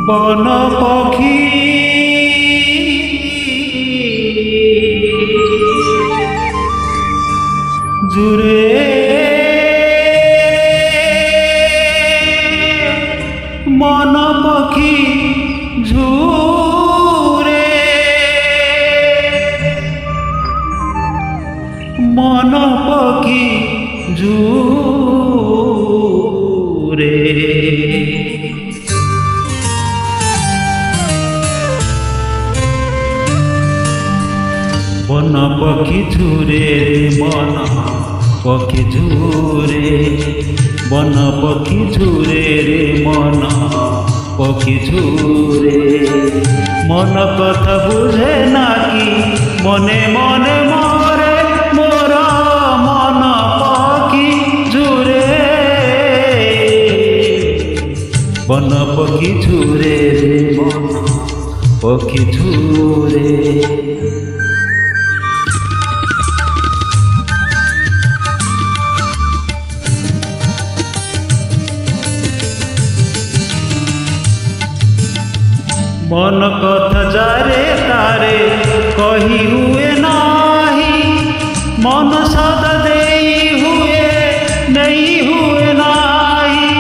বন পাখি জুড়ে মন পাখি ঝুরে মন পাখি ঝুরে বন পাখি ঝুরে মন পাখি ঝুরে বন পাখি ঝুরে রে মন পাখি ঝুরে মন কথা বুঝে নাকি মনে মনে মরে মোর মন পাখি ঝুরে বন পাখি ঝুরে রে মন পাখি ঝুরে मन कथा जारे तारे कही हुए नाही मन सदा देई हुए नहीं हुए नाही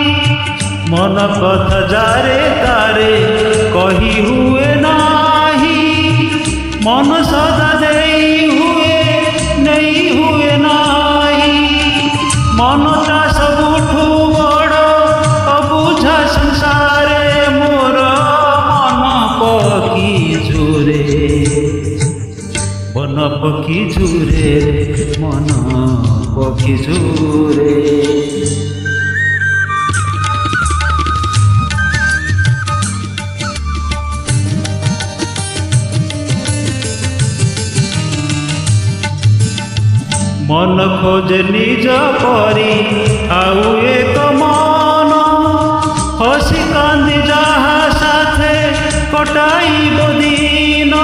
मन कथा जारे तारे कही हुए नाही मन सदा देई हुए नहीं हुए नाही मन ता सबुठू बड़ अबुझा संसारे मोर झुरे बन पखी झुरे मन पखी झुरे मन खोजे निज परी आउ एक मन हसी कांदी जहा साथे कटाइब दिन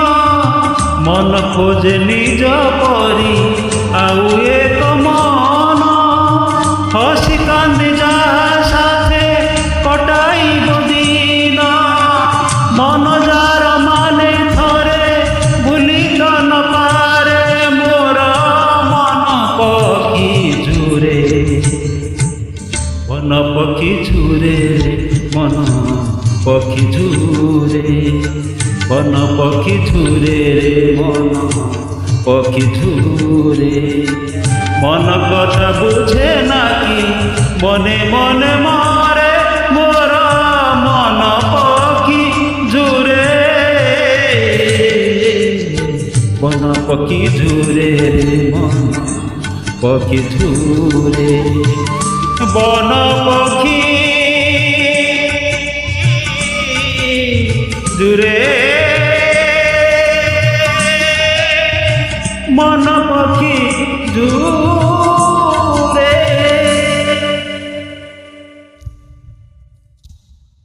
मन खोजे निज परी आउ एक मन हसी कांदी जहा साथे कटाइब दिन मन जार माने थरे भूली न पारे मोर मन पखी झुरे बन पखी झुरे मन पखी झुरे बन पखी झुरे मन पखी झुरे मन कथा बुझे नाकी मने मने मारे मोर मन पखी झुरे बन पखी झुरे मन पखी झुरे बन पखी झुरे मन पखी झुरे।